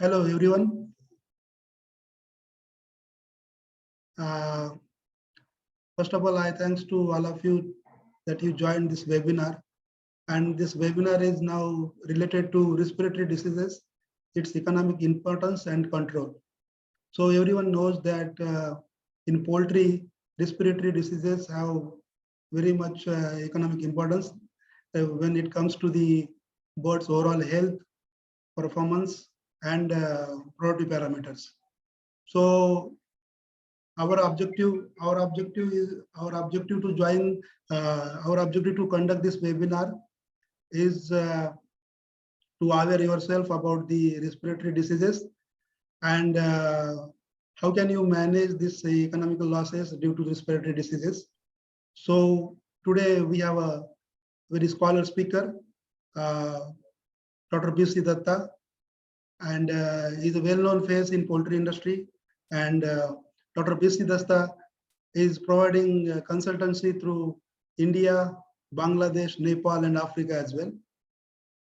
Hello, everyone. Uh, First of all, I thanks to all of you that you joined this webinar. And this webinar is now related to respiratory diseases, its economic importance and control. So everyone knows that in poultry, respiratory diseases have very much economic importance when it comes to the bird's overall health, performance, and productivity parameters. So our objective to join our objective to conduct this webinar is to aware yourself about the respiratory diseases and how can you manage this economical losses due to respiratory diseases. So today we have a very scholar speaker, Dr. B.C. Datta, and he's a well-known face in poultry industry. And Dr. B.C. Datta is providing consultancy through India, Bangladesh, Nepal, and Africa as well.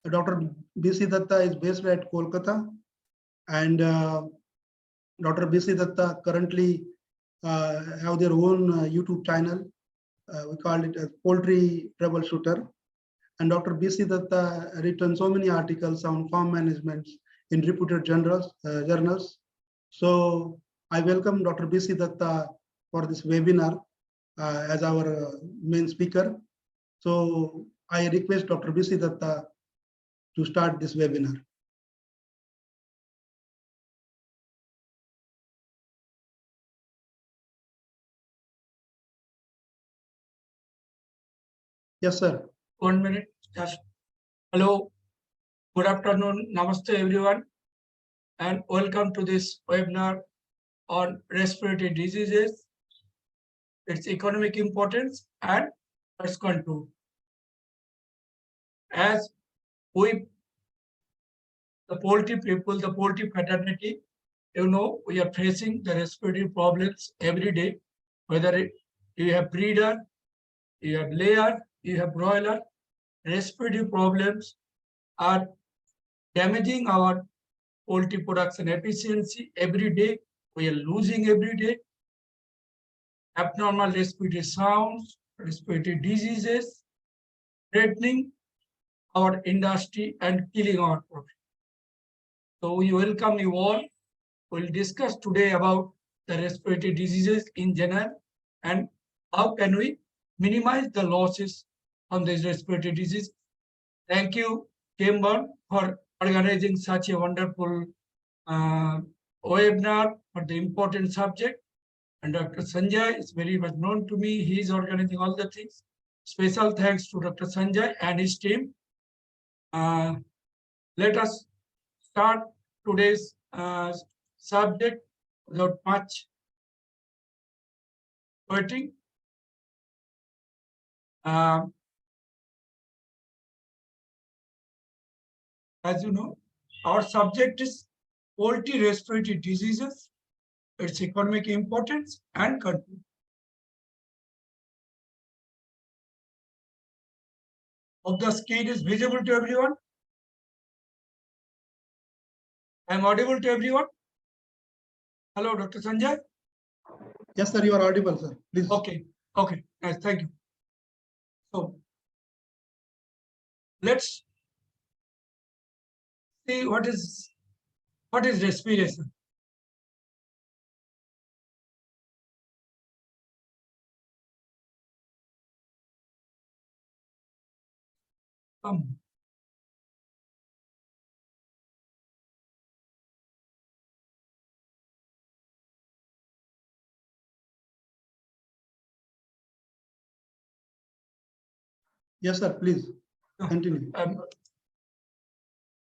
Dr. B.C. Datta is based at Kolkata, and Dr. B.C. Datta currently have their own YouTube channel. We call it a Poultry Troubleshooter. And Dr. B.C. Datta written so many articles on farm management in reputed journals. So I welcome Dr. B.C. Datta for this webinar as our main speaker. So I request Dr. B.C. Datta to start this webinar. Yes, sir. 1 minute. Just hello, good afternoon, namaste everyone, and welcome to this webinar on respiratory diseases, its economic importance and its control. As we, the poultry people, the poultry fraternity, we are facing the respiratory problems every day, whether you have breeder, you have layer, you have broiler. Respiratory problems are damaging our poultry production efficiency every day. We are losing every day. Abnormal respiratory sounds, respiratory diseases, threatening our industry and killing our profit. So we welcome you all. We'll discuss today about the respiratory diseases in general and how can we minimize the losses on these respiratory diseases. Thank you, Kimber, for organizing such a wonderful webinar for the important subject. And Dr. Sanjay is very much known to me. He is organizing all the things. Special thanks to Dr. Sanjay and his team. Let us start today's subject without much waiting. As you know, our subject is poultry respiratory diseases, its economic importance and control. Hope the screen is visible to everyone. I am audible to everyone. Hello, Dr. Sanjay. Yes, sir, you are audible, sir. Please. Okay, nice, thank you. So let's see what is respiration. Yes, sir, please continue.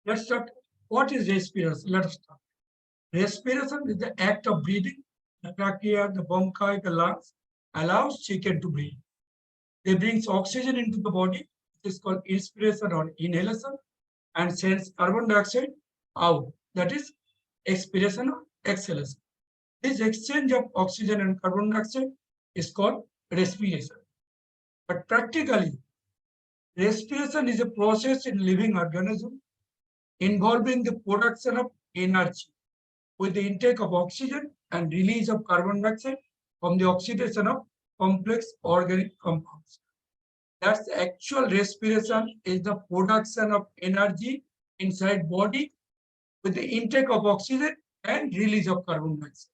Let's start. What is respiration? Let us start. Respiration is the act of breathing. The trachea, the bronchi, the lungs allows chicken to breathe. They bring oxygen into the body. It is called inspiration or inhalation, and sends carbon dioxide out. That is expiration or exhalation. This exchange of oxygen and carbon dioxide is called respiration. But practically, respiration is a process in living organism involving the production of energy with the intake of oxygen and release of carbon dioxide from the oxidation of complex organic compounds. That's the actual respiration is the production of energy inside body with the intake of oxygen and release of carbon dioxide.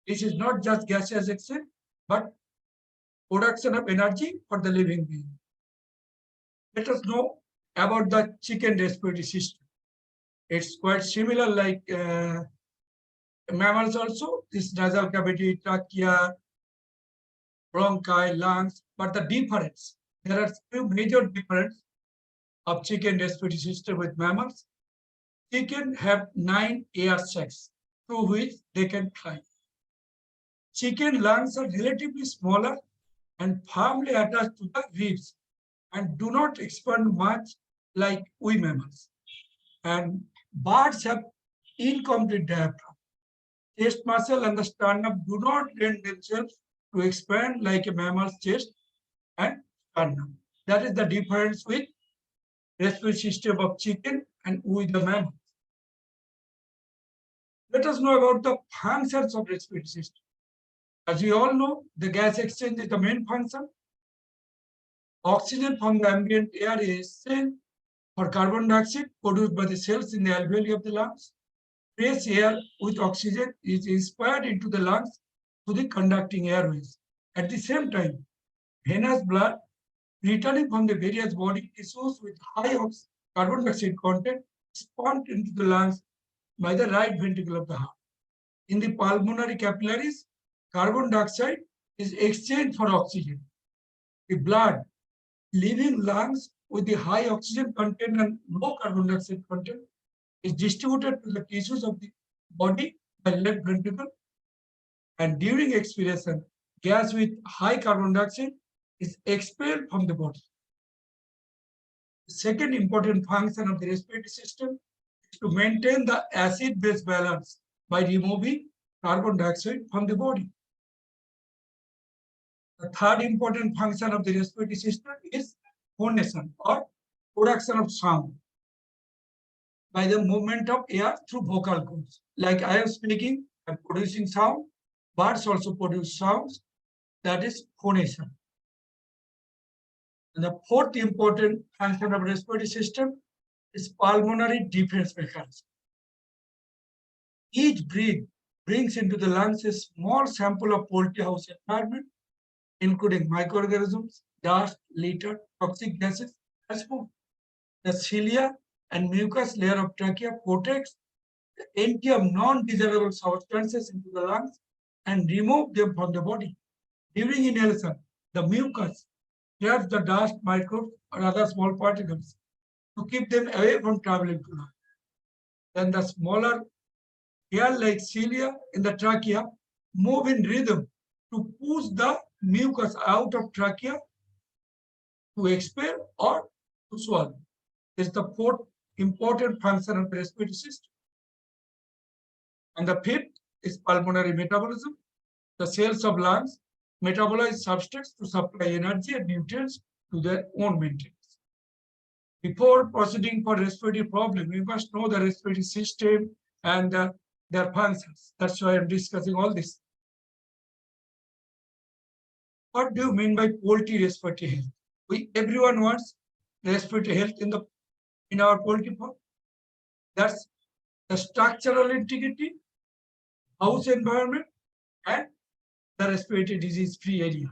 This is not just gaseous exchange, but production of energy for the living being. Let us know about the chicken respiratory system. It's quite similar like mammals also, this nasal cavity, trachea, bronchi, lungs, but the difference, there are two major difference of chicken respiratory system with mammals. Chicken have 9 air sacs through which they can fly. Chicken lungs are relatively smaller and firmly attached to the ribs and do not expand much like we mammals. And birds have incomplete diaphragm. Chest muscle and the sternum do not lend themselves to expand like a mammal's chest and sternum. That is the difference with respiratory system of chicken and with the mammal. Let us know about the functions of respiratory system. As we all know, the gas exchange is the main function. Oxygen from the ambient air is sent for carbon dioxide produced by the cells in the alveoli of the lungs. Fresh air with oxygen is inspired into the lungs through the conducting airways. At the same time, venous blood returning from the various body tissues with high carbon dioxide content is pumped into the lungs by the right ventricle of the heart. In the pulmonary capillaries, carbon dioxide is exchanged for oxygen. The blood leaving lungs with the high oxygen content and low carbon dioxide content is distributed to the tissues of the body by left ventricle, and during expiration, gas with high carbon dioxide is expelled from the body. The second important function of the respiratory system is to maintain the acid-base balance by removing carbon dioxide from the body. The third important function of the respiratory system is phonation or production of sound by the movement of air through vocal cords. Like I am speaking, I am producing sound. Birds also produce sounds. That is phonation. And the fourth important function of respiratory system is pulmonary defense mechanism. Each breath brings into the lungs a small sample of poultry house environment, including microorganisms, dust, litter, toxic gases, and smoke. The cilia and mucous layer of trachea protects the entry of non-desirable substances into the lungs and remove them from the body. During inhalation, the mucus traps the dust, microbes, or other small particles to keep them away from traveling to lungs. Then the smaller hair-like cilia in the trachea move in rhythm to push the mucus out of trachea to expel or to swallow. This is the fourth important function of the respiratory system. And the fifth is pulmonary metabolism. The cells of lungs metabolize substrates to supply energy and nutrients to their own maintenance. Before proceeding for respiratory problem, we must know the respiratory system and their functions. That's why I'm discussing all this. What do you mean by poultry respiratory health? Everyone wants respiratory health in our poultry farm. That's the structural integrity, house environment, and the respiratory disease-free area.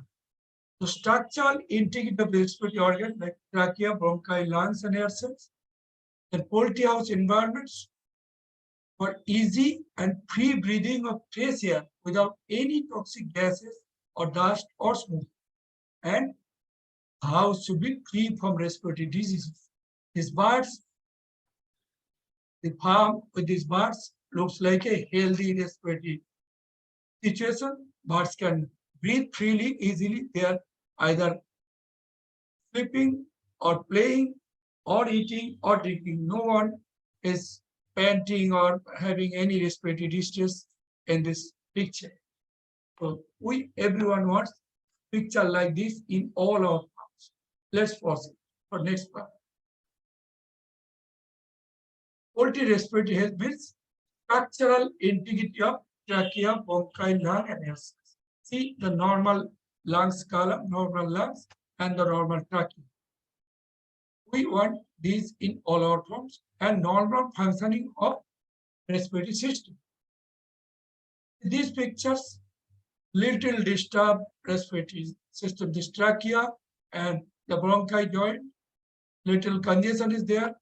The structural integrity of the respiratory organ like trachea, bronchi, lungs, and air cells. The poultry house environments for easy and free breathing of fresh air without any toxic gases or dust or smoke. And house should be free from respiratory diseases. These birds, the farm with these birds looks like a healthy respiratory situation. Birds can breathe freely, easily. They are either sleeping or playing or eating or drinking. No one is panting or having any respiratory distress in this picture. So everyone wants picture like this in all our farms. Let's proceed for next part. Poultry respiratory health means structural integrity of trachea, bronchi, lung, and air sacs. See the normal lungs column, normal lungs, and the normal trachea. We want these in all our forms and normal functioning of respiratory system. These pictures, little disturbed respiratory system, this trachea and the bronchi joint, little congestion is there.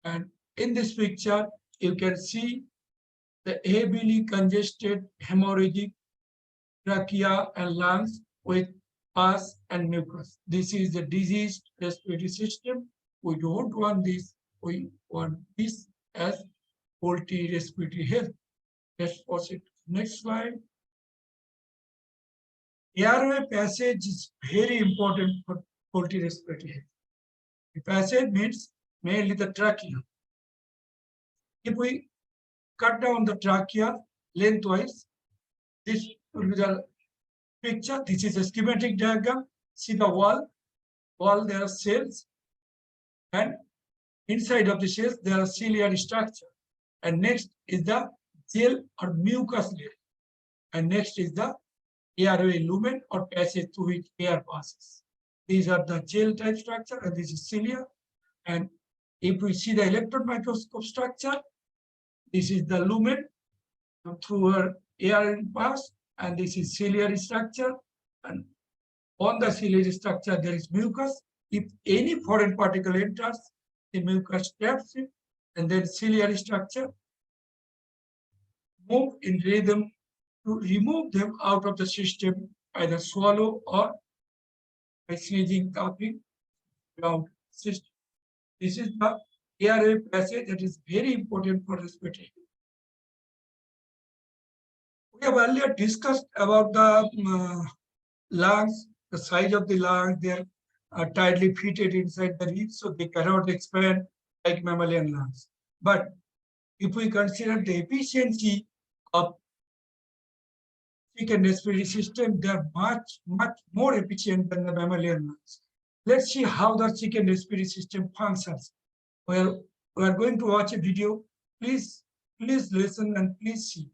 And in this picture, you can see the heavily congested hemorrhagic trachea and lungs with pus and mucus. This is the diseased respiratory system. We don't want this. We want this as poultry respiratory health. Let's proceed. Next slide. Airway passage is very important for poultry respiratory health. The passage means mainly the trachea. If we cut down the trachea lengthwise, this will be the picture. This is a schematic diagram. See the wall there are cells, and inside of the cells there are ciliary structure. And next is the gel or mucus layer. And next is the airway lumen or passage through which air passes. These are the gel type structure, and this is cilia. And if we see the electron microscope structure, this is the lumen through where air pass, and this is ciliary structure. And on the ciliary structure, there is mucus. If any foreign particle enters, the mucus traps it, and then ciliary structure move in rhythm to remove them out of the system, either swallow or by sneezing, coughing around system. This is the airway passage that is very important for respiratory. We have earlier discussed about the lungs, the size of the lungs. They are tightly fitted inside the ribs, so they cannot expand like mammalian lungs. But if we consider the efficiency of chicken respiratory system, they are much more efficient than the mammalian lungs. Let's see how the chicken respiratory system functions. Well, we are going to watch a video. Please listen and please see.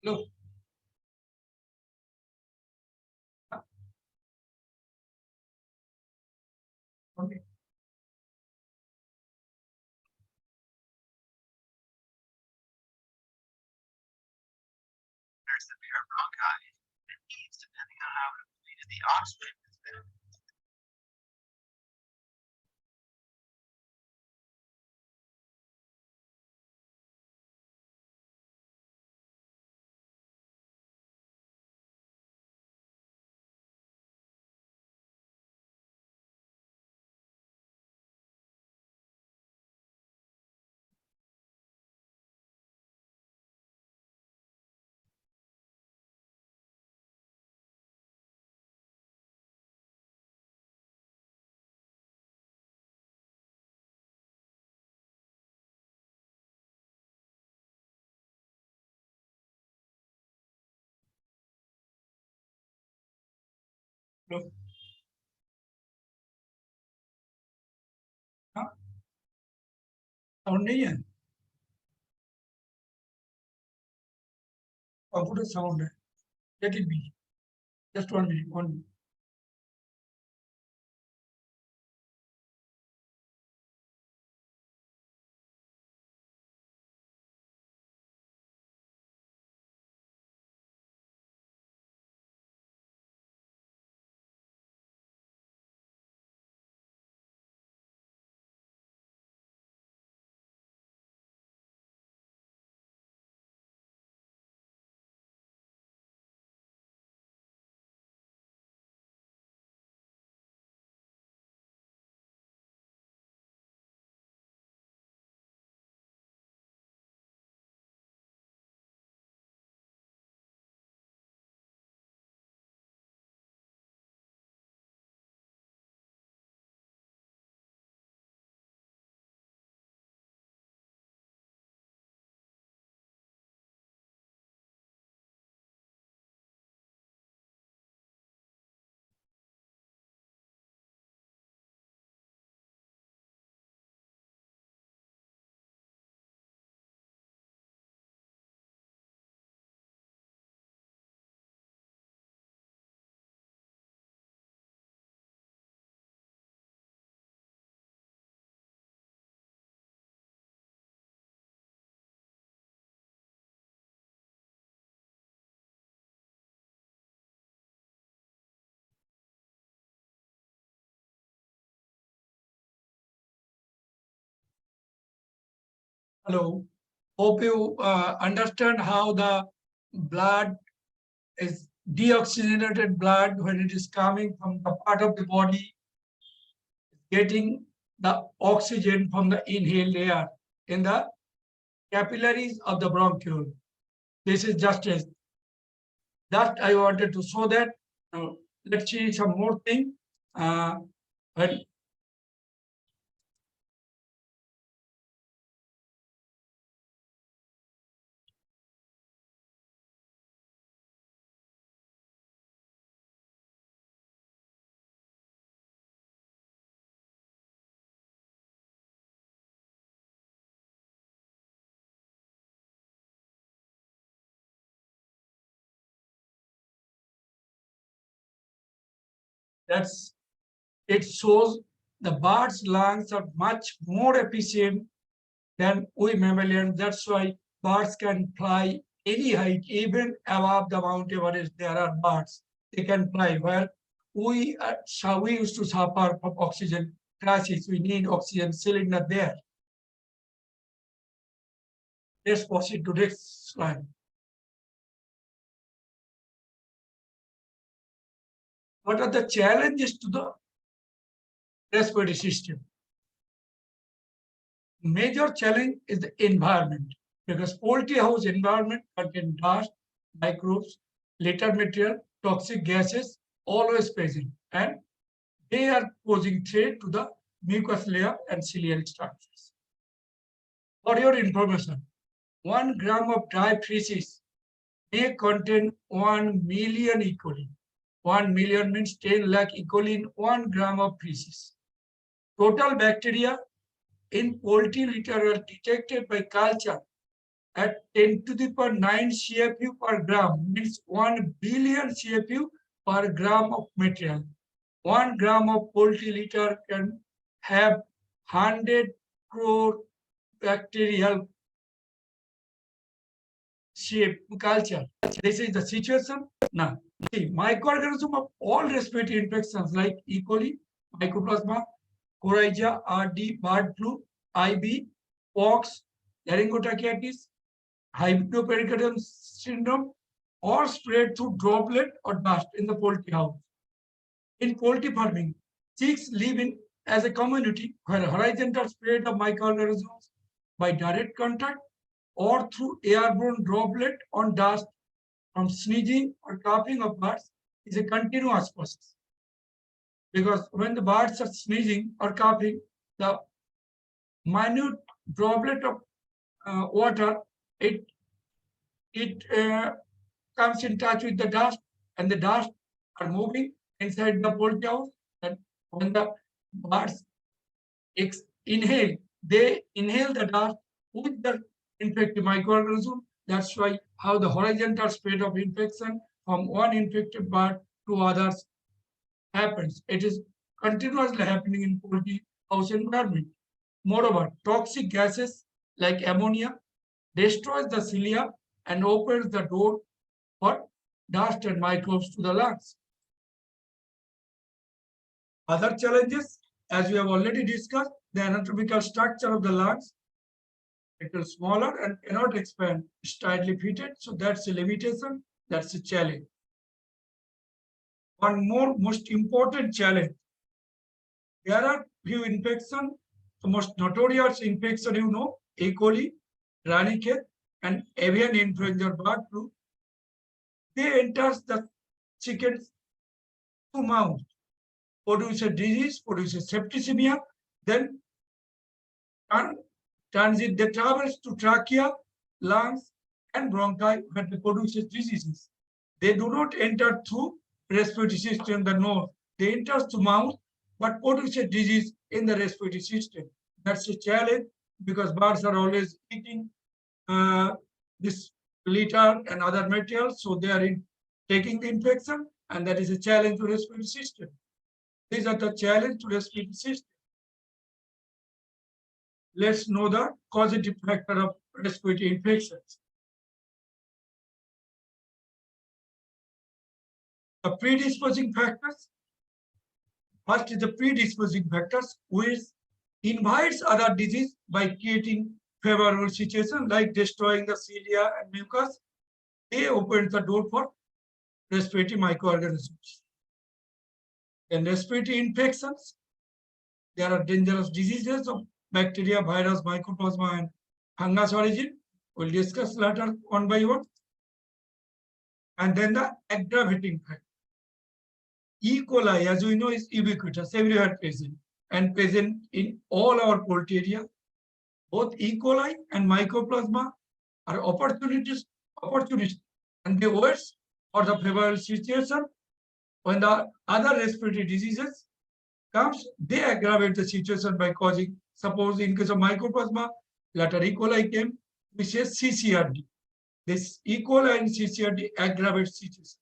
Look. Okay. There's the pair of bronchi. It needs, depending on how completed the oxygen has been. Look. हाँ? Sound नहीं है computer sound है let it be just 1 minute 1 minute. Hello. Hope you understand how the blood is deoxygenated blood when it is coming from the part of the body, getting the oxygen from the inhaled air in the capillaries of the bronchiole. This is just as that I wanted to show that. Now, let's see some more thing. When that's it shows the bird's lungs are much more efficient than we mammalians. That's why birds can fly any height, even above the Mount Everest. There are birds they can fly. Where we used to suffer from oxygen crisis. We need oxygen cylinder there. Let's proceed to next slide. What are the challenges to the respiratory system? Major challenge is the environment, because poultry house environment contain dust, microbes, litter material, toxic gases, always present, and they are posing threat to the mucous layer and ciliary structures. For your information, 1 gram of dry feces may contain 1 million E. coli. 1 million means 10 lakh E. coli in 1 gram of feces. Total bacteria in poultry litter are detected by culture at 10 to the power 9 CFU per gram, means 1 billion CFU per gram of material. 1 gram of poultry litter can have 100 crore bacterial shape culture. This is the situation. Now, see, microorganisms of all respiratory infections like E. coli, Mycoplasma, coryza, RD, bird flu, IB, pox, laryngotracheitis, hypopericardium syndrome, or spread through droplet or dust in the poultry house. In poultry farming, chicks live in as a community where horizontal spread of microorganisms by direct contact or through airborne droplet on dust from sneezing or coughing of birds is a continuous process. Because when the birds are sneezing or coughing, the minute droplet of water, it comes in touch with the dust, and the dust are moving inside the poultry house. And when the birds inhale, they inhale the dust with the infected microorganism. That's why how the horizontal spread of infection from one infected bird to others happens. It is continuously happening in poultry house environment. Moreover, toxic gases like ammonia destroys the cilia and opens the door for dust and microbes to the lungs. Other challenges, as we have already discussed, the anatomical structure of the lungs. It is smaller and cannot expand, it's tightly fitted, so that's a limitation, that's a challenge. One more most important challenge. There are few infections, the most notorious infection you know, E. coli, ranicate, and avian influenza bird flu. They enter the chickens through mouth, produce a disease, produce a septicemia, then transit the travels to trachea, lungs, and bronchi where they produce diseases. They do not enter through respiratory system, the nose. They enter through mouth, but produce a disease in the respiratory system. That's a challenge because birds are always eating this litter and other materials, so they are taking the infection, and that is a challenge to respiratory system. These are the challenge to respiratory system. Let's know the causative factor of respiratory infections. The predisposing factors. First is the predisposing factors, which invites other disease by creating favorable situation like destroying the cilia and mucus. They open the door for respiratory microorganisms. Then respiratory infections. There are dangerous diseases of bacteria, virus, mycoplasma, and fungus origin. We'll discuss later one by one. And then the aggravating factor. E. coli, as we know, is ubiquitous, everywhere present, and present in all our poultry area. Both E. coli and Mycoplasma are opportunities, and they wait for the favorable situation. When the other respiratory diseases comes, they aggravate the situation by causing, suppose in case of Mycoplasma, later E. coli came, we say CCRD. This E. coli and CCRD aggravate situation.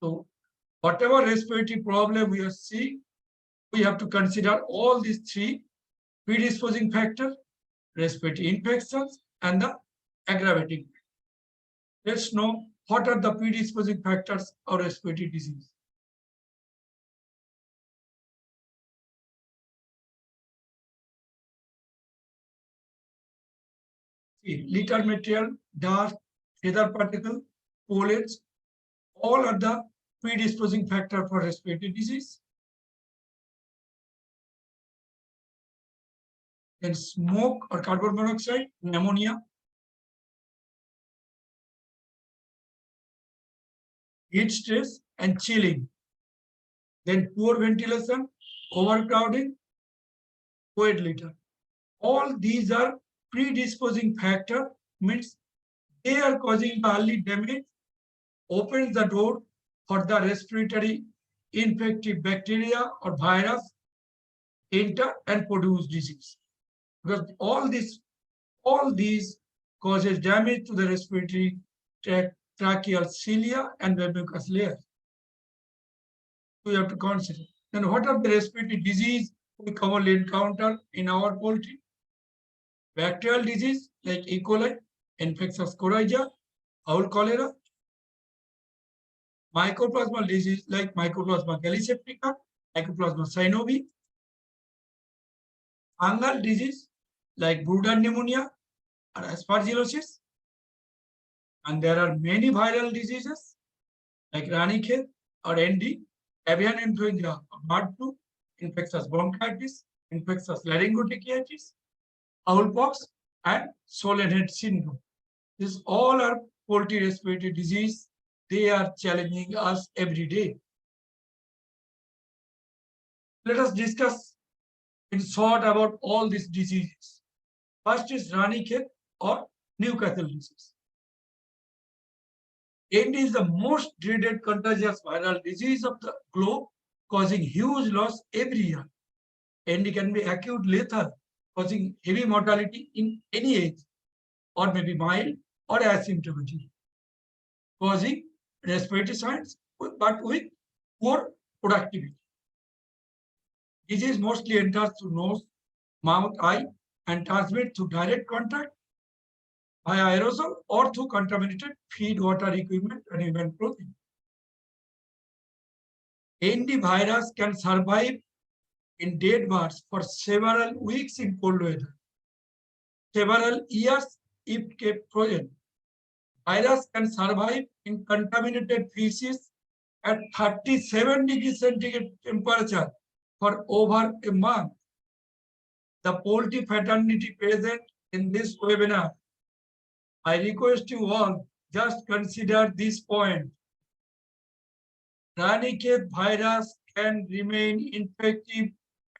So whatever respiratory problem we are seeing, we have to consider all these three: predisposing factor, respiratory infections, and the aggravating. Let's know what are the predisposing factors of respiratory disease. See, litter material, dust, feather particle, pollens, all are the predisposing factor for respiratory disease. Then smoke or carbon monoxide, pneumonia, heat stress and chilling. Then poor ventilation, overcrowding, wet litter. All these are predisposing factor, means they are causing the early damage, opens the door for the respiratory infective bacteria or virus enter and produce disease. Because all these causes damage to the respiratory tracheal cilia and the mucous layer. We have to consider. Then what are the respiratory disease we commonly encounter in our poultry? Bacterial disease like E. coli, Infectious coryza, owl cholera. Mycoplasma disease like Mycoplasma galliseptica, Mycoplasma synovium. Fungal disease like Brudan pneumonia or Aspergillosis. And there are many viral diseases like Ranikhet or ND, avian influenza, bird flu, infectious bronchitis, infectious laryngotracheitis, owlpox, and swollen head syndrome. These all are poultry respiratory disease. They are challenging us every day. Let us discuss in short about all these diseases. First is Ranikhet or Newcastle disease. ND is the most dreaded contagious viral disease of the globe, causing huge loss every year. ND can be acute lethal, causing heavy mortality in any age, or maybe mild or asymptomatic, causing respiratory signs but with poor productivity. Disease mostly enters through nose, mouth, eye, and transmits through direct contact via aerosol or through contaminated feed, water, equipment, and even clothing. ND virus can survive in dead birds for several weeks in cold weather, several years if kept frozen. Virus can survive in contaminated feces at 37 degrees centigrade temperature for over a month. The poultry fraternity present in this webinar, I request you all just consider this point. Ranikhet virus can remain infective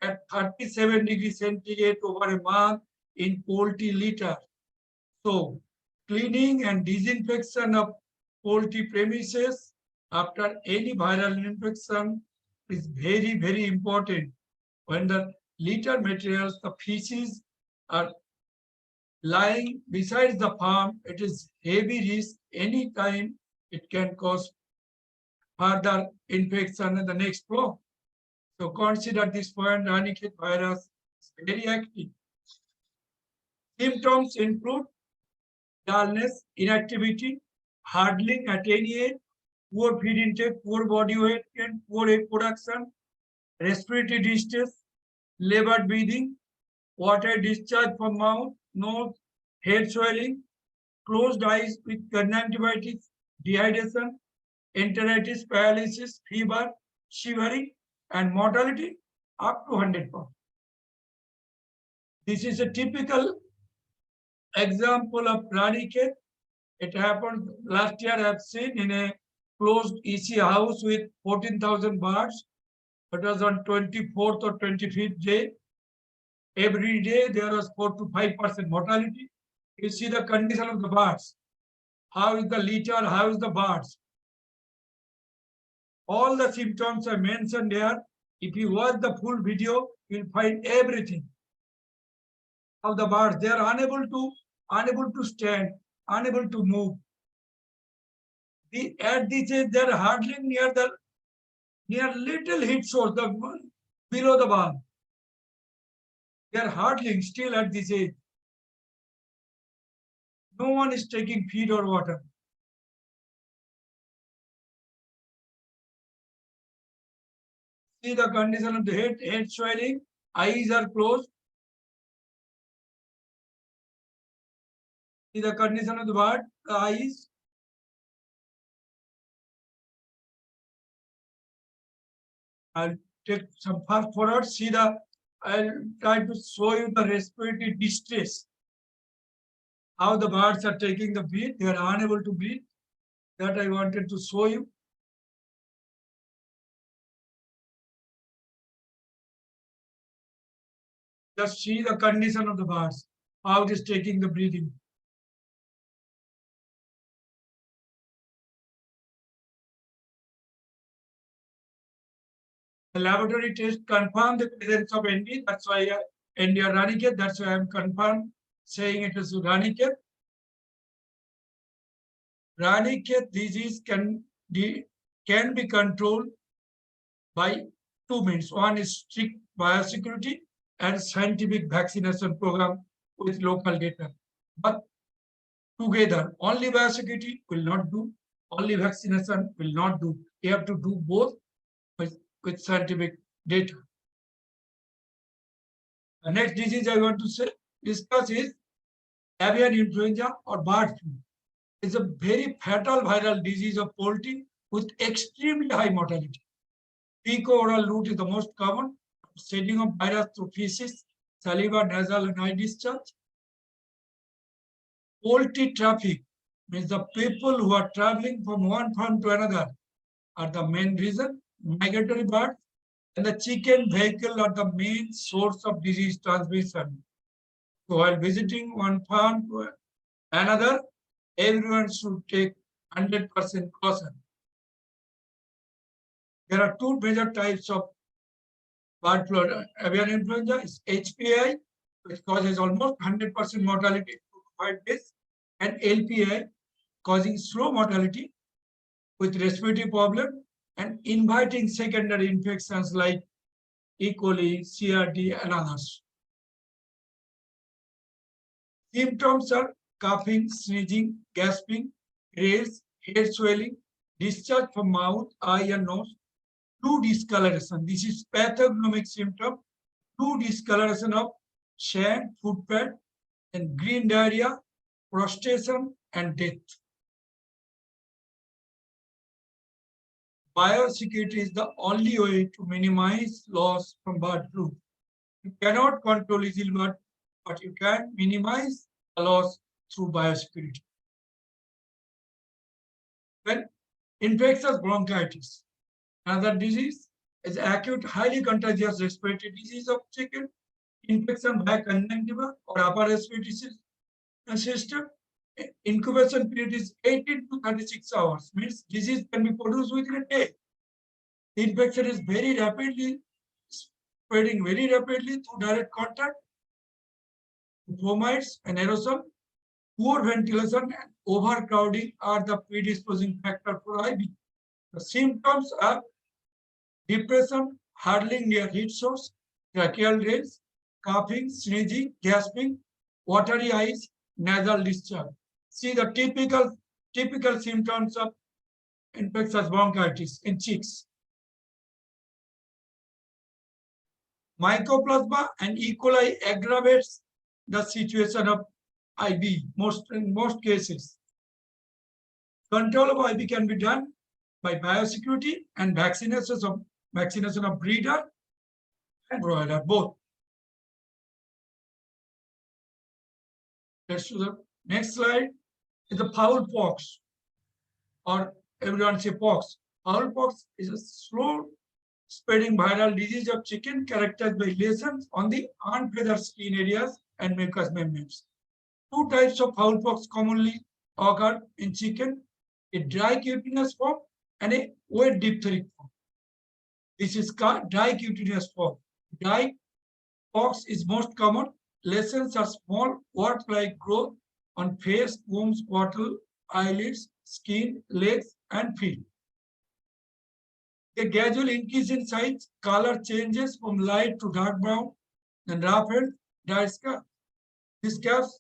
at 37 degrees centigrade over a month in poultry litter. So, cleaning and disinfection of poultry premises after any viral infection is very, very important. When the litter materials, the feces are lying beside the farm, it is heavy risk. Anytime it can cause further infection in the next floor. So consider this point. Ranikhet virus is very active. Symptoms include dullness, inactivity, hardling at any age, poor feed intake, poor body weight, and poor egg production, respiratory distress, labored breathing, water discharge from mouth, nose, head swelling, closed eyes with conjunctivitis, dehydration, enteritis, paralysis, fever, shivering, and mortality up to 100%. This is a typical example of Ranikhet. It happened last year. I have seen in a closed EC house with 14,000 birds. It was on 24th or 25th day. Every day there was 4 to 5% mortality. You see the condition of the birds. How is the litter? How is the birds? All the symptoms are mentioned here. If you watch the full video, you'll find everything. Of the birds, they are unable to stand, unable to move. At this age, they are hardly near little heat source, below the bulb. They are hardly still at this age. No one is taking feed or water. See the condition of the head swelling, eyes are closed. See the condition of the bird, the eyes. I'll take some fast forward. I'll try to show you the respiratory distress. How the birds are taking the breath, they are unable to breathe. That I wanted to show you. Just see the condition of the birds, how it is taking the breathing. The laboratory test confirmed the presence of ND. That's why ND or Ranikhet. That's why I'm confirmed saying it is Ranikhet. Ranicate disease can be controlled by two means. One is strict biosecurity and scientific vaccination program with local data. But together, only biosecurity will not do, only vaccination will not do. You have to do both with scientific data. The next disease I want to discuss is avian influenza or bird flu. It's a very fatal viral disease of poultry with extremely high mortality. Fecal-oral route is the most common, shedding of virus through feces, saliva, nasal, and eye discharge. Poultry traffic means the people who are traveling from one farm to another are the main reason. Migratory birds and the chicken vehicle are the main source of disease transmission. So while visiting one farm to another, everyone should take 100% caution. There are two major types of bird flu. Avian influenza is HPI, which causes almost 100% mortality in 5 days, and LPI, causing slow mortality with respiratory problem and inviting secondary infections like E. coli, CRD, and others. Symptoms are coughing, sneezing, gasping, rails, head swelling, discharge from mouth, eye, and nose, blue discoloration. This is pathognomic symptom, blue discoloration of sand, foot pad, and green diarrhea, prostration, and death. Biosecurity is the only way to minimize loss from bird flu. You cannot control easily, but you can minimize the loss through biosecurity. When infectious bronchitis, another disease, is acute, highly contagious respiratory disease of chicken, infection by conjunctiva or upper respiratory system. Incubation period is 18 to 36 hours, means disease can be produced within a day. The infection is very rapidly spreading very rapidly through direct contact, fomites and aerosol. Poor ventilation and overcrowding are the predisposing factor for IB. The symptoms are depression, hurling near heat source, tracheal drains, coughing, sneezing, gasping, watery eyes, nasal discharge. See the typical symptoms of infectious bronchitis in chicks. Mycoplasma and E. coli aggravates the situation of IB in most cases. Control of IB can be done by biosecurity and vaccination of breeder and broiler, both. Let's do the next slide. Is the fowl pox, or everyone say pox. Fowl pox is a slow spreading viral disease of chicken characterized by lesions on the unfeathered skin areas and mucous membranes. Two types of fowl pox commonly occur in chicken: a dry cutaneous form and a wet diphtheric form. This is called dry cutaneous form. Dry pox is most common. Lesions are small wart-like growth on face, wombs, wattle, eyelids, skin, legs, and feet. A gradual increase in size, color changes from light to dark brown, and roughened, dry scabs. These scabs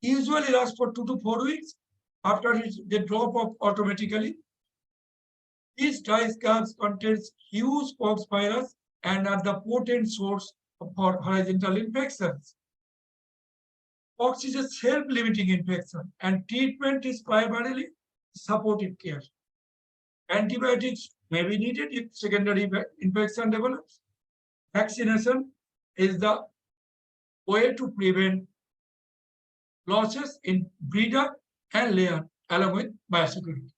usually last for 2 to 4 weeks. After it, they drop off automatically. These dry scabs contain huge pox virus and are the potent source for horizontal infections. Pox is a self-limiting infection, and treatment is primarily supportive care. Antibiotics may be needed if secondary infection develops. Vaccination is the way to prevent losses in breeder and layer along with biosecurity.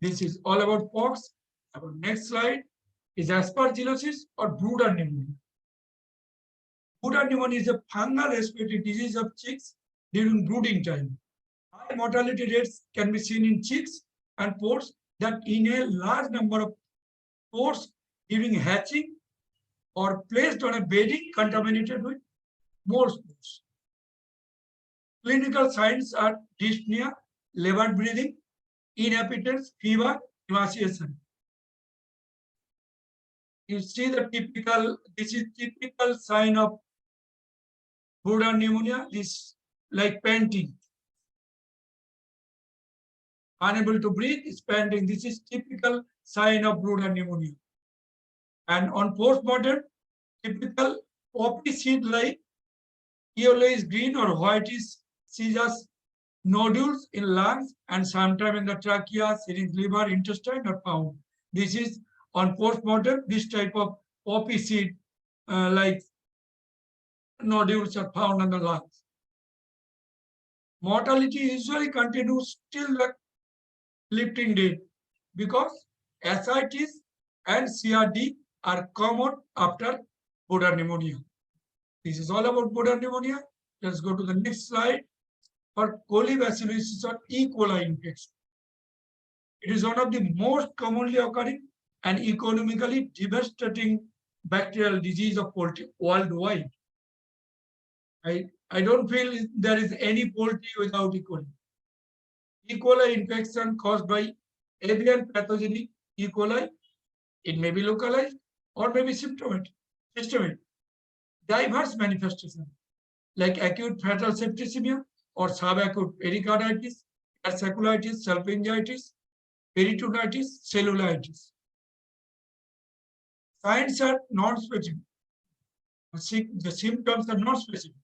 This is all about pox. Our next slide is Aspergillosis or brooder pneumonia. Brooder pneumonia is a fungal respiratory disease of chicks during brooding time. High mortality rates can be seen in chicks and ports that inhale large number of spores during hatching or placed on a bedding contaminated with more spores. Clinical signs are dyspnea, labored breathing, inhabitants, fever, emaciation. You see the typical, this is typical sign of broader pneumonia, this like panting. Unable to breathe is panting. This is typical sign of broader pneumonia. And on postmortem, typical poppy seed like yellowish green or whitish seizures nodules in lungs and sometimes in the trachea, syringe, liver, intestine are found. This is on postmortem, this type of poppy seed like nodules are found on the lungs. Mortality usually continues till the lifting date because ascites and CRD are common after broader pneumonia. This is all about broader pneumonia. Let's go to the next slide. For coli bacillus or E. coli infection. It is one of the most commonly occurring and economically devastating bacterial disease of poultry worldwide. I don't feel there is any poultry without E. coli. E. coli infection caused by avian pathogenic E. coli. It may be localized or may be symptomatic. Diverse manifestations like acute fatal septicemia or subacute pericarditis, aspergillosis, salpingitis, peritonitis, cellulitis. Signs are non-specific. The symptoms are non-specific,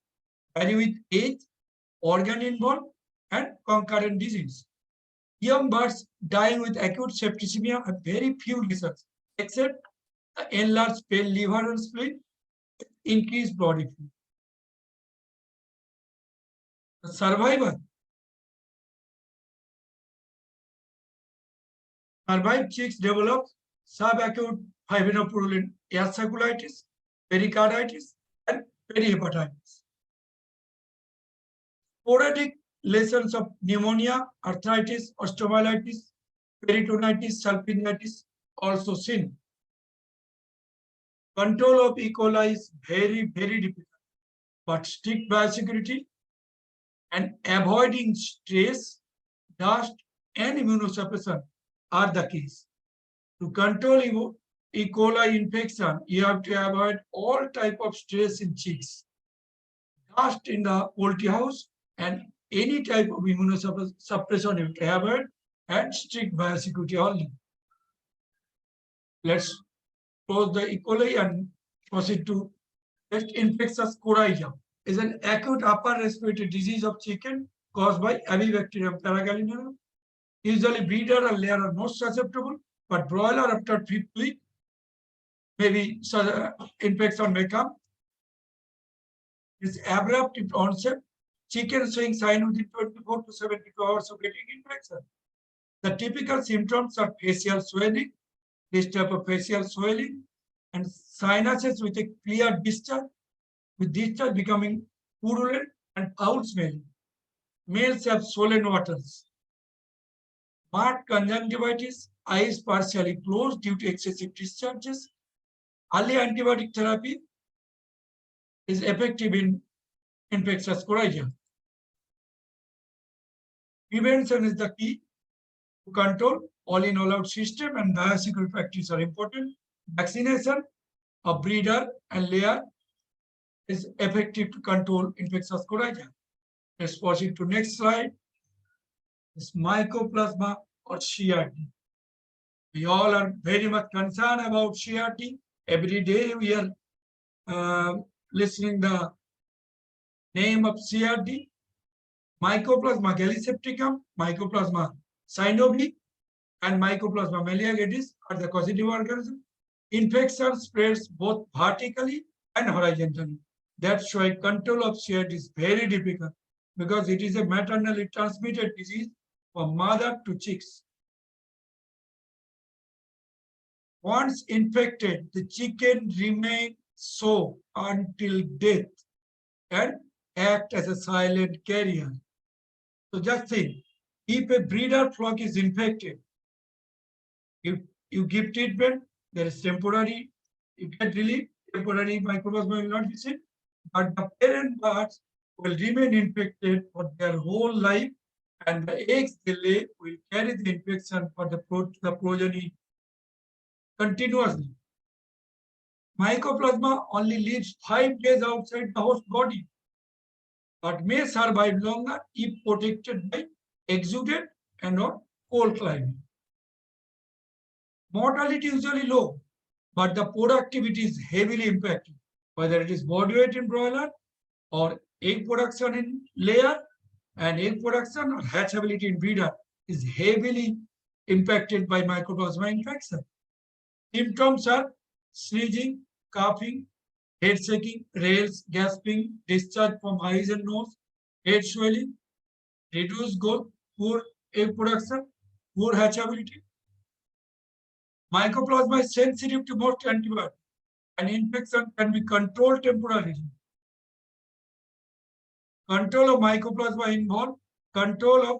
vary with age, organ involved, and concurrent disease. Young birds dying with acute septicemia have very few results, except enlarged pale liver and spleen, increased body fluid. The survived chicks develop subacute fibrinoprolin aspergillosis, pericarditis, and perihepatitis. Sporadic lesions of pneumonia, arthritis, osteomyelitis, peritonitis, salpingitis also seen. Control of E. coli is very, very difficult, but strict biosecurity and avoiding stress, dust, and immunosuppression are the keys. To control E. coli infection, you have to avoid all type of stress in chicks, dust in the poultry house, and any type of immunosuppression you have to avoid, and strict biosecurity only. Let's close the E. coli and proceed to next. Infectious coryza is an acute upper respiratory disease of chicken caused by Avibacterium paragallinum. Usually breeder and layer are most susceptible, but broiler after 5th week, maybe infection may come. It's abrupt onset. Chicken showing sign within 24 to 72 hours of getting infection. The typical symptoms are facial swelling, this type of facial swelling, and sinuses with a clear discharge, with discharge becoming purulent and foul smelling. Males have swollen waters. Marked conjunctivitis, eyes partially closed due to excessive discharges. Early antibiotic therapy is effective in infectious coryza. Prevention is the key to control. All in all out system and biosecurity practice are important. Vaccination of breeder and layer is effective to control infectious coryza. Let's proceed to next slide. This Mycoplasma or CRD. We all are very much concerned about CRD. Every day we are listening the name of CRD. Mycoplasma gallisepticum, Mycoplasma synovium, and Mycoplasma melliagetis are the causative organisms. Infection spreads both vertically and horizontally. That's why control of CRD is very difficult because it is a maternally transmitted disease from mother to chicks. Once infected, the chicken remains so until death and act as a silent carrier. So just think, if a breeder flock is infected, you give treatment, there is temporary, you get relief, temporary Mycoplasma will not be seen, but the parent birds will remain infected for their whole life and the eggs they lay will carry the infection for the progeny continuously. Mycoplasma only lives 5 days outside the host body, but may survive longer if protected by exudate and or cold climate. Mortality usually low, but the productivity is heavily impacted, whether it is body weight in broiler or egg production in layer, and egg production or hatchability in breeder is heavily impacted by Mycoplasma infection. Symptoms are sneezing, coughing, head shaking, rales, gasping, discharge from eyes and nose, head swelling, reduced growth, poor egg production, poor hatchability. Mycoplasma is sensitive to most antibiotics, and infection can be controlled temporarily. Control of Mycoplasma involves control of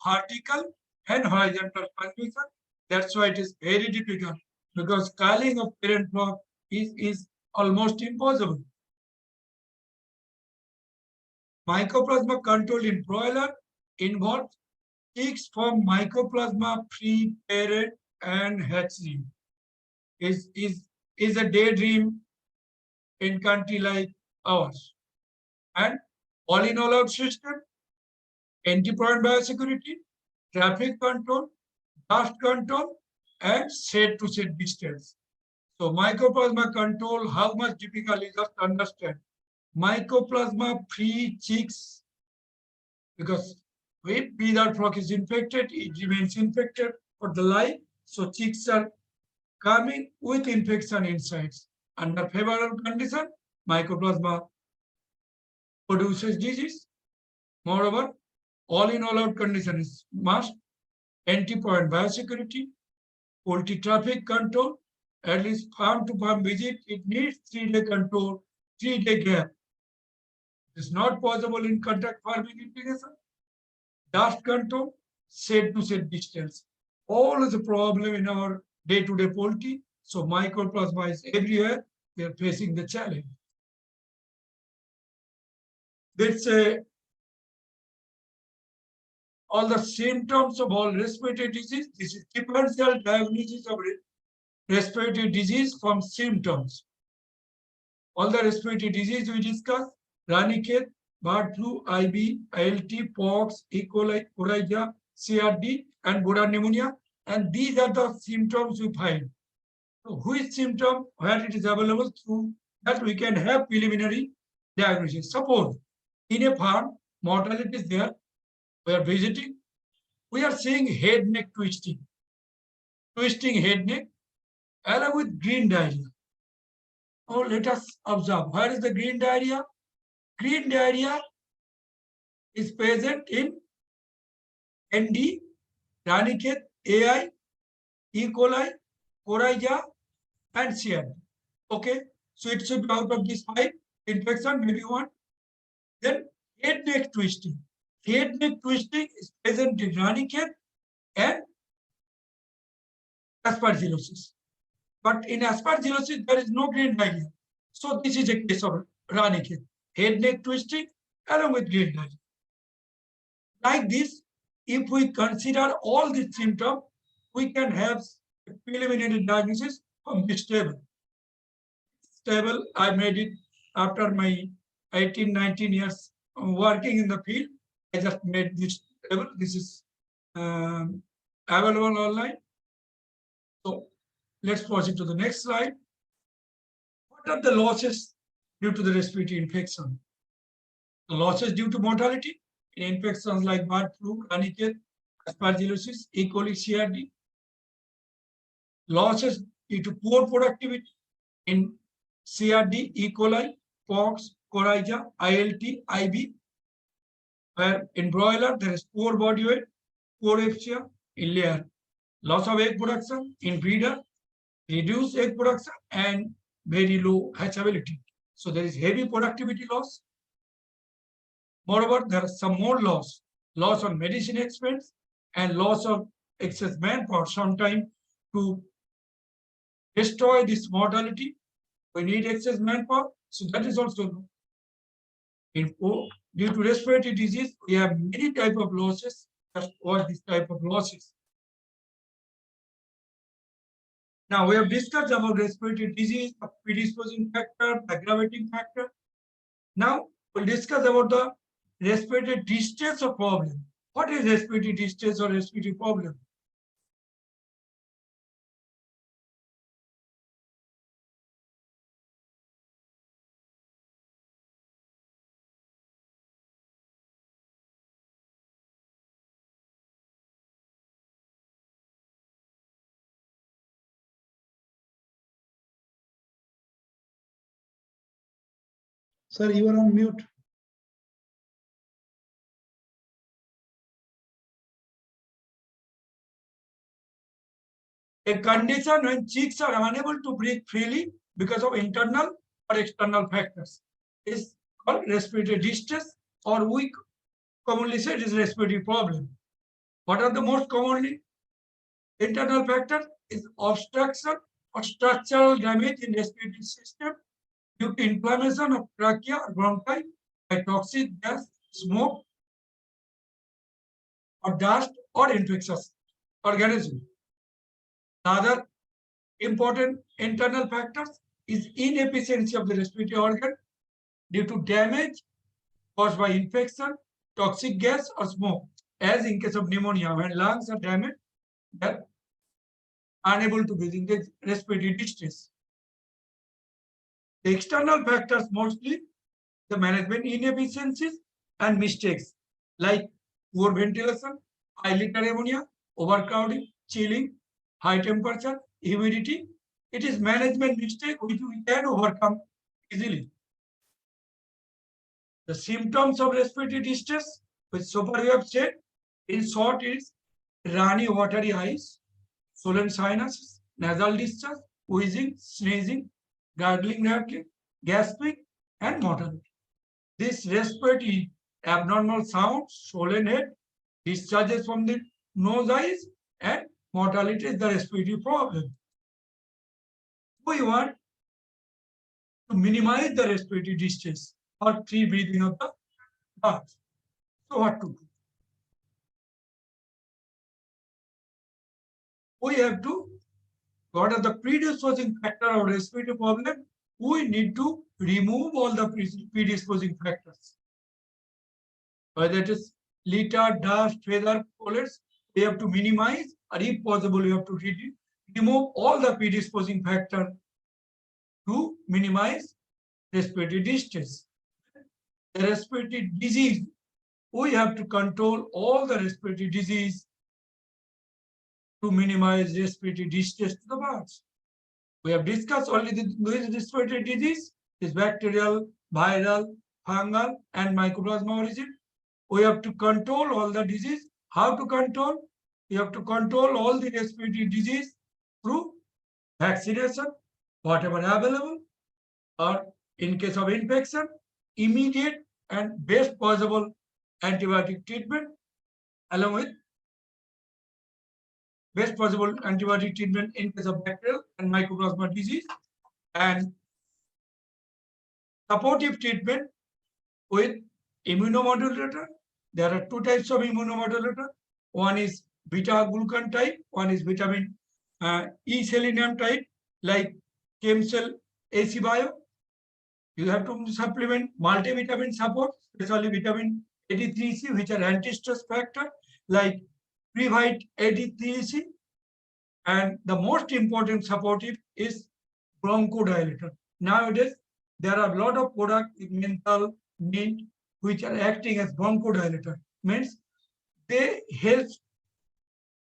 vertical and horizontal transmission. That's why it is very difficult, because culling of parent flock is almost impossible. Mycoplasma control in broiler involves chicks from Mycoplasma-free parent and hatchery. Is a daydream in country like ours. And all in all out system, anti-point biosecurity, traffic control, dust control, and set to set distance. So Mycoplasma control, how much difficult is just understand. Mycoplasma free chicks, because if breeder flock is infected, it remains infected for the life. So chicks are coming with infection inside. Under favorable condition, Mycoplasma produces disease. Moreover, all in all out condition is must. Anti-point biosecurity, poultry traffic control, at least farm to farm visit, it needs 3-day control, 3-day gap. It is not possible in contact farming irrigation. Dust control, set to set distance. All is a problem in our day-to-day poultry. So Mycoplasma is everywhere. We are facing the challenge. Let's say all the symptoms of all respiratory disease. This is differential diagnosis of respiratory disease from symptoms. All the respiratory disease we discussed: ranicate, bird flu, IB, ILT, pox, E. coli, coryza, CRD, and border pneumonia. And these are the symptoms we find. So which symptom, where it is available, through that we can have preliminary diagnosis. Suppose in a farm, mortality is there, we are visiting, we are seeing head neck twisting head neck, along with green diarrhea. Oh, let us observe. Where is the green diarrhea? Green diarrhea is present in ND, ranicate, AI, E. coli, coryza, and CRD. Okay, so it should be out of these 5 infection, maybe one. Then head neck twisting. Head neck twisting is present in ranicate and Aspergillosis. But in Aspergillosis, there is no green diarrhea. So this is a case of ranicate. Head neck twisting along with green diarrhea. Like this, if we consider all these symptoms, we can have a preliminary diagnosis from this table. This table, I made it after my 18, 19 years working in the field. I just made this table. This is available online. So let's proceed to the next slide. What are the losses due to the respiratory infection? The losses due to mortality in infections like bird flu, ranicate, Aspergillosis, E. coli, CRD. Losses due to poor productivity in CRD, E. coli, pox, coryza, ILT, IB. Where in broiler there is poor body weight, poor FCR. In layer, loss of egg production. In breeder, reduced egg production and very low hatchability. So there is heavy productivity loss. Moreover, there is some more loss on medicine expense and loss of excess manpower. Sometimes to destroy this mortality, we need excess manpower. So that is also in due to respiratory disease, we have many types of losses just watch this type of losses. Now we have discussed about respiratory disease, the predisposing factor, the aggravating factor. Now we'll discuss about the respiratory distress or problem. What is respiratory distress or respiratory problem? Sir, you are on mute. A condition when chicks are unable to breathe freely because of internal or external factors is called respiratory distress, or we commonly say it is respiratory problem. What are the most commonly internal factors? Is obstruction or structural damage in respiratory system due to inflammation of trachea or bronchi by toxic gas, smoke, or dust or infectious organism. Other important internal factors is inefficiency of the respiratory organ due to damage caused by infection, toxic gas, or smoke. As in case of pneumonia, when lungs are damaged, they are unable to breathe in the respiratory distress. The external factors mostly the management inefficiencies and mistakes like poor ventilation, high liter ammonia, overcrowding, chilling, high temperature, humidity. It is management mistake which we can overcome easily. The symptoms of respiratory distress, which so far we have said, in short is runny watery eyes, swollen sinuses, nasal discharge, wheezing, sneezing, gargling, rattling, gasping, and mortality. This respiratory abnormal sounds, swollen head, discharges from the nose, eyes, and mortality is the respiratory problem. We want to minimize the respiratory distress or free breathing of the lungs. So what to do? We have to, what are the predisposing factor of respiratory problem? We need to remove all the predisposing factors. Whether it is litter, dust, feather, pollens, we have to minimize, or if possible, we have to remove all the predisposing factor to minimize respiratory distress. The respiratory disease, we have to control all the respiratory disease to minimize respiratory distress to the birds. We have discussed already the respiratory disease is bacterial, viral, fungal, and mycoplasma origin. We have to control all the disease. How to control? We have to control all the respiratory disease through vaccination, whatever available, or in case of infection, immediate and best possible antibiotic treatment, along with best possible antibiotic treatment in case of bacterial and mycoplasma disease, and supportive treatment with immunomodulator. There are two types of immunomodulator. One is beta-glucan type, one is vitamin E selenium type, like Chemcell AC Bio. You have to supplement multivitamin support, especially vitamin A3C, which are anti-stress factor, like Previte A3C. And the most important supportive is bronchodilator. Nowadays, there are a lot of products with menthol, mint, which are acting as bronchodilator. Means they help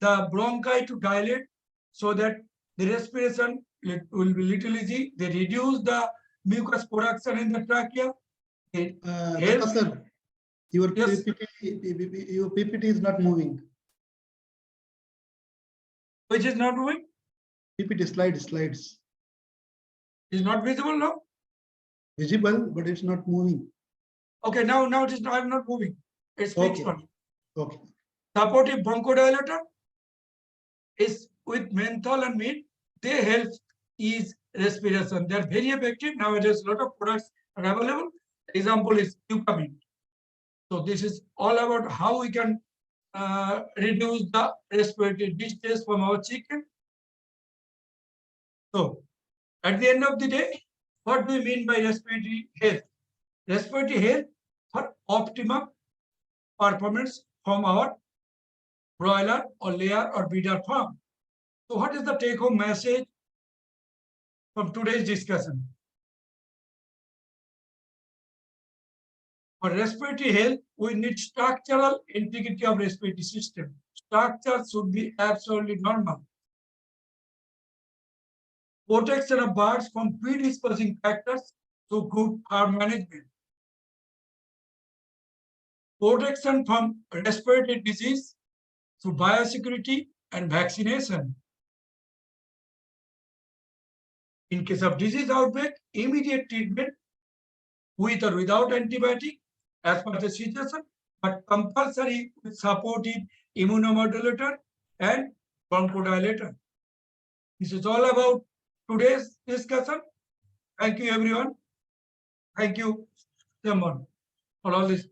the bronchi to dilate so that the respiration will be little easy. They reduce the mucus production in the trachea. It helps. Sir, your Yes. PPT is not moving. Which is not moving? PPT slides. Is not visible now? Visible, but it's not moving. Okay, now it is not moving. It's fixed one. Okay. Supportive bronchodilator is with menthol and mint. They help ease respiration. They are very effective. Nowadays, a lot of products are available. Example is Eucamin. So this is all about how we can reduce the respiratory distress from our chicken. So, at the end of the day, what do we mean by respiratory health? Respiratory health for optimum performance from our broiler or layer or breeder farm. So, what is the take-home message from today's discussion? For respiratory health, we need structural integrity of respiratory system. Structure should be absolutely normal. Protection of birds from predisposing factors to good farm management. Protection from respiratory disease through biosecurity and vaccination. In case of disease outbreak, immediate treatment with or without antibiotic as per the situation, but compulsory with supportive immunomodulator and bronchodilator. This is all about today's discussion. Thank you, everyone. Thank you, Simon, for all this.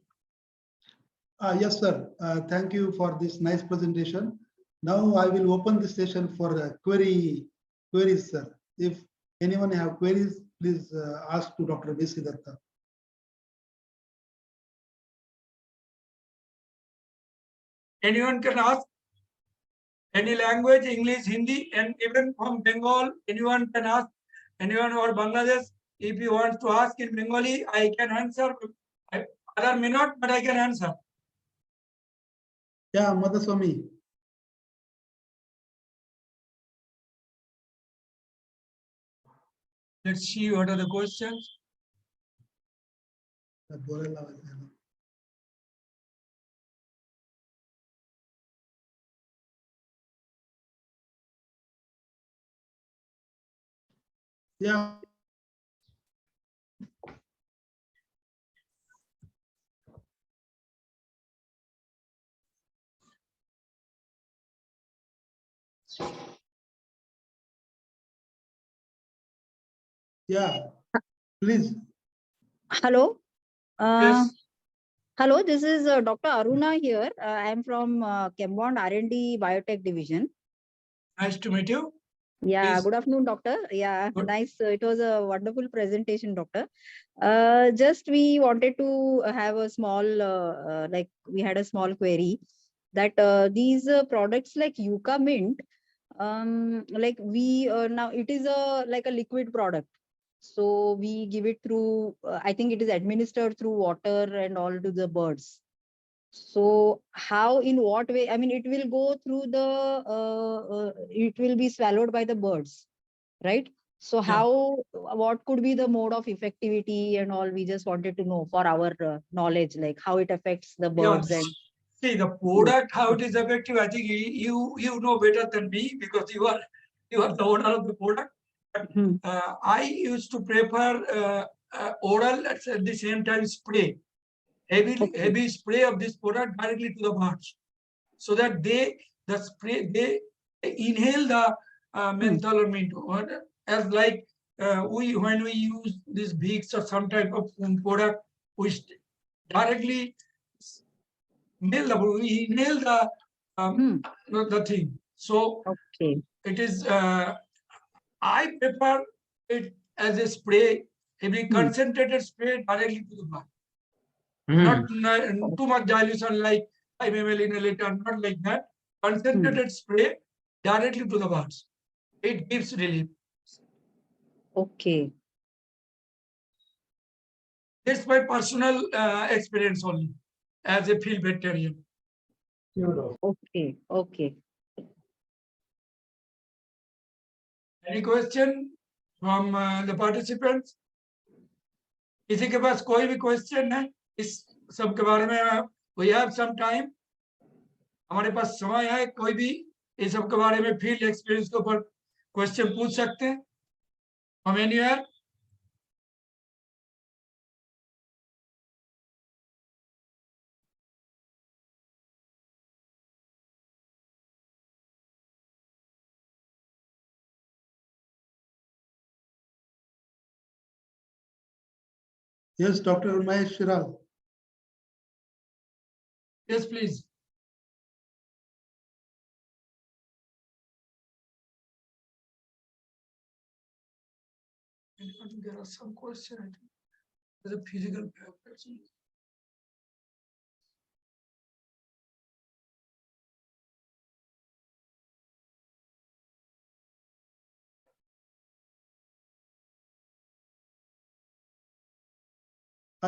Yes, sir. Thank you for this nice presentation. Now I will open the session for queries, sir. If anyone have queries, please ask to Dr. V. Siddhartha. Anyone can ask any language, English, Hindi, and even from Bengal, anyone can ask, anyone or Bangladesh. If you want to ask in Bengali, I can answer. Other may not, but I can answer. Yeah, Madhuswami. Let's see what are the questions. Yeah. Yeah, please. Hello. Yes. Hello, this is Dr. Aruna here. I am from Chembond R&D Biotech Division. Nice to meet you. Yeah, Please. good afternoon, doctor. Yeah, Good. nice. It was a wonderful presentation, doctor. Just we wanted to have a small, like we had a small query that these products like Yucca Mint, like we now it is like a liquid product. So we give it through, I think it is administered through water and all to the birds. So how, in what way? I mean, it will go through it will be swallowed by the birds, right? So how, what could be the mode of effectivity and all? We just wanted to know for our knowledge, like how it affects the birds. Yeah. And See the product, how it is effective. I think you know better than me because you are the owner of the product. But, I used to prefer oral at the same time spray, heavy spray of this product directly to the birds, so that they inhale the menthol or mint, as like when we use this Vicks or some type of product, we directly we inhale the thing. So it is. I prefer it as a spray, heavy concentrated spray directly to the bird. Not too much dilution like 5 ml in a liter, not like that. Concentrated spray directly to the birds. It gives relief. Okay. That's my personal experience only as a field veterinarian. Okay. Okay. Any question from the participants? किसी के पास कोई भी question है इस सब के बारे में? We have some time. हमारे पास समय है, कोई भी इस सब के बारे में फील्ड एक्सपीरियंस के ऊपर क्वेश्चन पूछ सकते हैं from anywhere. Yes, Dr. Mahesh Shiral. Yes, please. There are some questions. I think there's a physical factors.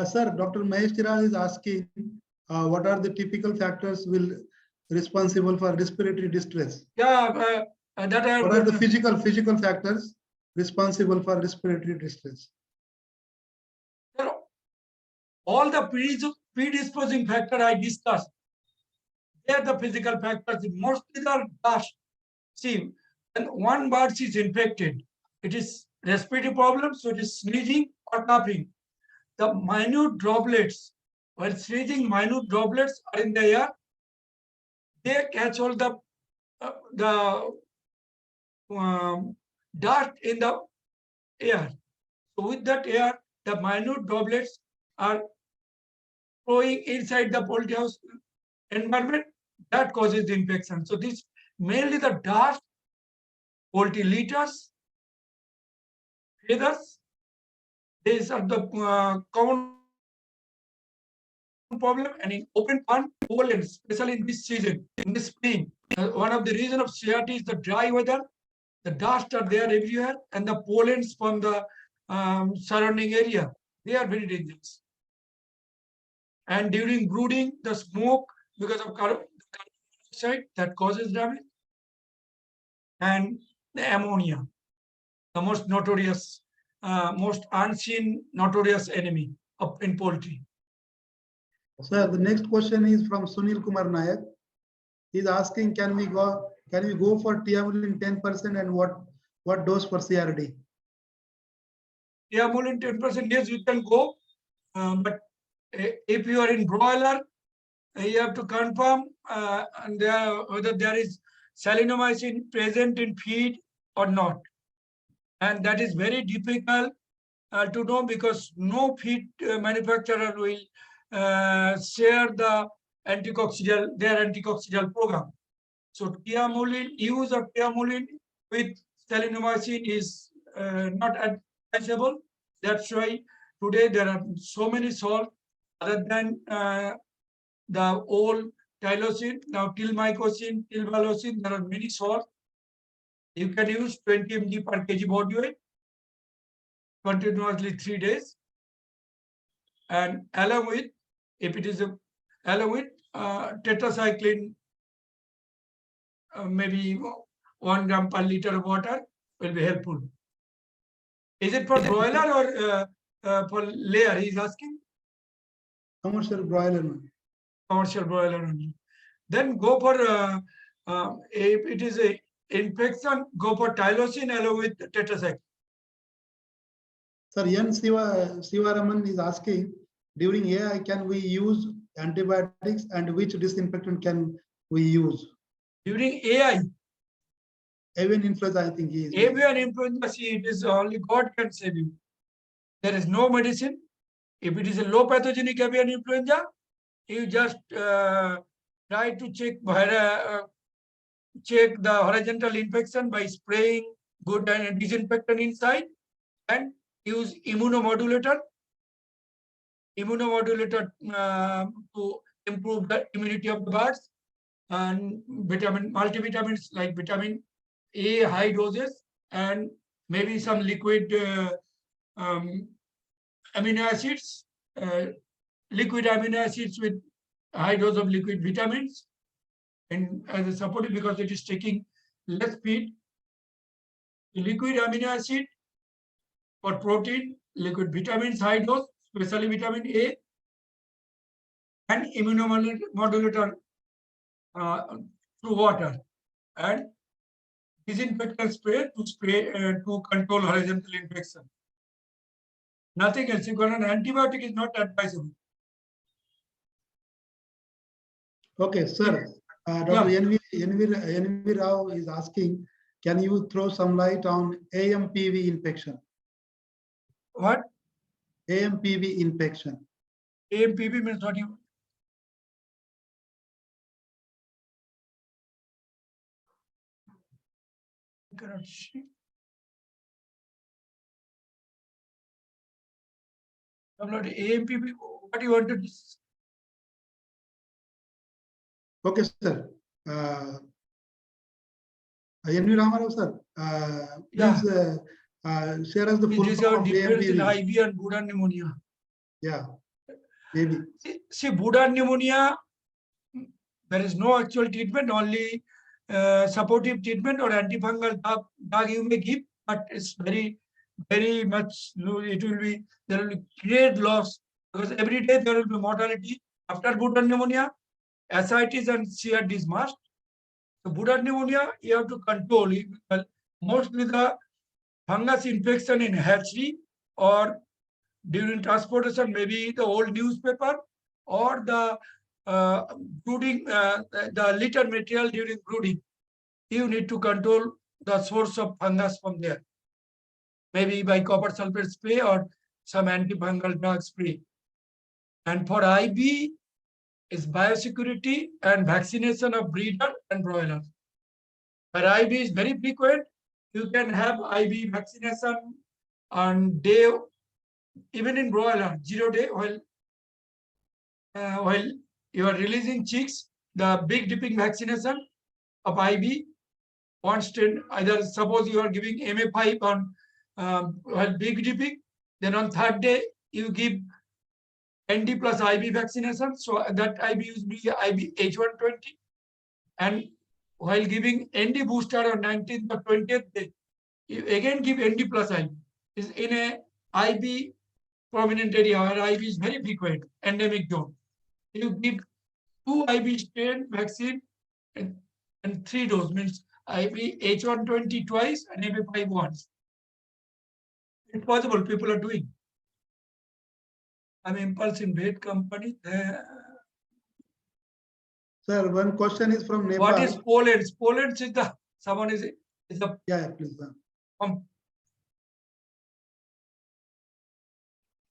Sir, Dr. Mahesh Tiral is asking, what are the typical factors will responsible for respiratory distress? Yeah, that I What are the physical factors responsible for respiratory distress? all the predisposing factor I discussed. They are the physical factors. Mostly the dust. See, when one bird is infected, it is respiratory problem, so it is sneezing or coughing. The minute droplets, while sneezing, minute droplets are in the air. They catch all the dust in the air. So with that air, the minute droplets are flowing inside the poultry house environment. That causes the infection. So this mainly the dust, poultry litters, feathers. These are the common problem. And in open pond, pollen, especially in this season, in the spring, one of the reasons of CRT is the dry weather. The dust are there everywhere, and the pollens from the surrounding area, they are very dangerous. And during brooding, the smoke because of carbon dioxide that causes damage, and the ammonia, the most notorious, most unseen notorious enemy in poultry. Sir, the next question is from Sunil Kumar Nayak. He's asking, can we go for tiamulin 10% and what dose for CRD? Tiamulin 10%, yes, you can go, but if you are in broiler, you have to confirm and whether there is salinomycin present in feed or not. And that is very difficult to know because no feed manufacturer will share their anticoccidial program. So use of tiamulin with salinomycin is not advisable. That's why today there are so many salts other than the old tylosin, now tilmycin, tilvalocin, there are many salts. You can use 20 mg per kg body weight continuously 3 days. And along with, if it is along with tetracycline, maybe 1 gram per liter of water will be helpful. Is it for broiler or for layer? He is asking. Commercial broiler. Commercial broiler only. Then go for if it is a infection, go for tylosin along with tetracycline. Sir, Yan Sivaraman is asking, during AI, can we use antibiotics and which disinfectant can we use? During AI, Avian influenza, I think he is. avian influenza, see, it is only God can save you. There is no medicine. If it is a low pathogenic avian influenza, you just try to check the horizontal infection by spraying good disinfectant inside and use immunomodulator to improve the immunity of the birds, and multivitamins like vitamin A high doses and maybe some liquid amino acids, liquid amino acids with high dose of liquid vitamins, and as a support because it is taking less feed. Liquid amino acid for protein, liquid vitamins high dose, especially vitamin A, and immunomodulator through water, and disinfectant spray to control horizontal infection. Nothing else. You got an antibiotic is not advisable. Okay, sir. Dr. NV Rao is asking, can you throw some light on AMPV infection? What? AMPV infection. AMPV means what you? Cannot see. I'm not AMP. What do you want to discuss? Okay, sir. NV Ramarao, sir, Yeah. please share us the full This is form our of difference in AMPV. IV and Buddha pneumonia. Yeah, maybe. See, Buddha pneumonia, there is no actual treatment, only supportive treatment or antifungal drug you may give, but it's very much, it will be, there will be great loss because every day there will be mortality. After Buddha pneumonia, ascites and CRD is must. So Buddha pneumonia, you have to control it. Well, mostly the fungus infection in hatchery or during transportation, maybe the old newspaper or the brooding, the litter material during brooding. You need to control the source of fungus from there. Maybe by copper sulfate spray or some antifungal drug spray. And for IB is biosecurity and vaccination of breeder and broiler. But IB is very frequent. You can have IB vaccination on day, even in broiler, 0 day, while you are releasing chicks, the big dipping vaccination of IB, constant, either suppose you are giving MA5 on while big dipping, then on third day you give ND plus IB vaccination. So that IB will be IB H120. And while giving ND booster on 19th or 20th day, you again give ND plus IB. Is in a IB prominent area where IB is very frequent, endemic zone. You give 2 IB strain vaccine and 3 dose, means IB H120 twice and MA5 once. It's possible, people are doing. I'm Impulse in Bait Company. Sir, one question is from Nepal. What is Poland? Poland is the, someone is the. Yeah, please.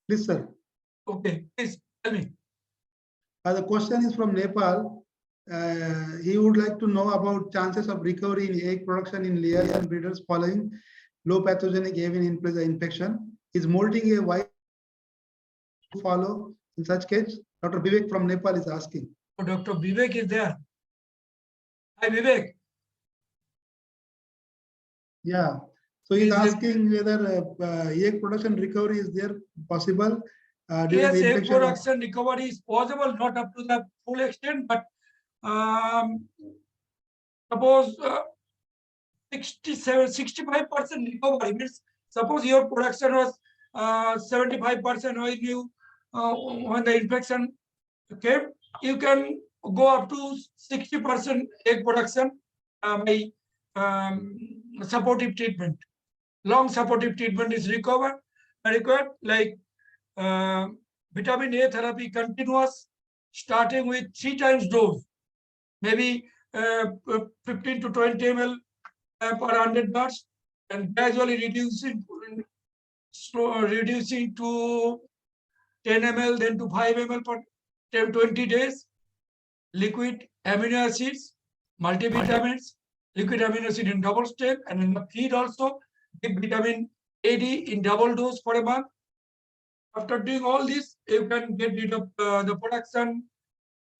Please, sir. Okay, please tell me. The question is from Nepal. He would like to know about chances of recovery in egg production in layers and breeders following low pathogenic avian influenza infection. Is molting a wide follow in such case? Dr. Vivek from Nepal is asking. Oh, Dr. Vivek is there. Hi, Vivek. Yeah. So he's asking whether egg production recovery is there possible during Yes, the egg infection. production recovery is possible, not up to the full extent, but suppose 65% recovery means, suppose your production was 75% when you when the infection came, you can go up to 60% egg production by supportive treatment. Long supportive treatment is required, like vitamin A therapy continuous, starting with 3 times dose, maybe 15 to 20 ml per 100 watts, and gradually reducing to 10 ml, then to 5 ml per 20 days. Liquid amino acids, multivitamins, liquid amino acid in double step, and in the feed also give vitamin AD in double dose for a month. After doing all this, you can get rid of the production.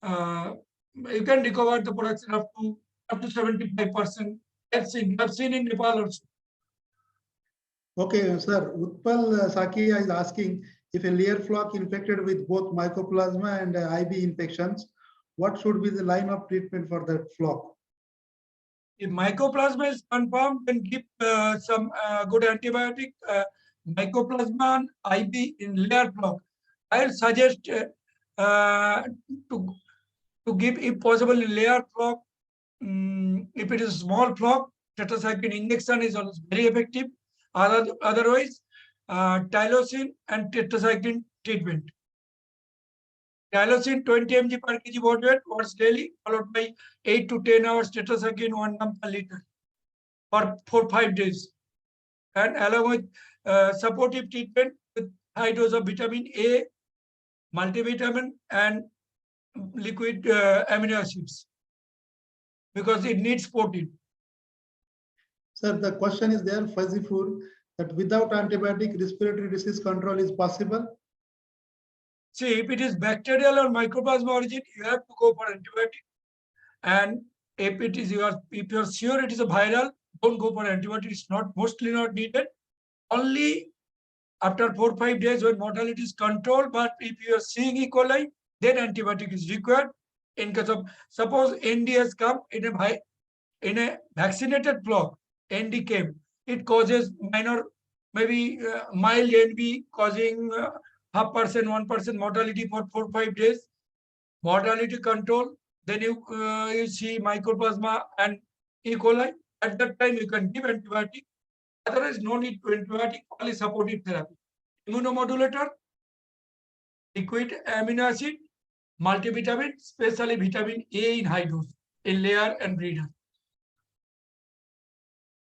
You can recover the production up to 75%. I've seen in Nepal also. Okay, sir. Utpal Sakia is asking if a layer flock infected with both Mycoplasma and IB infections, what should be the line of treatment for that flock? If Mycoplasma is confirmed, then give some good antibiotic. Mycoplasma and IB in layer flock. I'll suggest to give, if possible, in layer flock. If it is a small flock, tetracycline injection is also very effective. Otherwise, tylosin and tetracycline treatment. Tylosin 20 mg per kg body weight once daily, followed by 8 to 10 hours tetracycline 1 gram per liter for 4-5 days. And along with supportive treatment with high dose of vitamin A, multivitamin, and liquid amino acids, because it needs protein. Sir, the question is there, Fuzzy Food, that without antibiotic, respiratory disease control is possible? See, if it is bacterial or mycoplasma origin, you have to go for antibiotic. And if it is if you're sure it is a viral, don't go for antibiotic. It's not mostly not needed. Only after 4 or 5 days when mortality is controlled. But if you are seeing E. coli, then antibiotic is required. In case of suppose ND has come in a vaccinated flock, ND came, it causes minor, maybe mild NB causing 0.5%, 1% mortality for 4 or 5 days. Mortality control. Then you see Mycoplasma and E. coli. At that time, you can give antibiotic. Otherwise, no need to antibiotic, only supportive therapy. Immunomodulator, liquid amino acid, multivitamin, especially vitamin A in high dose in layer and breeder.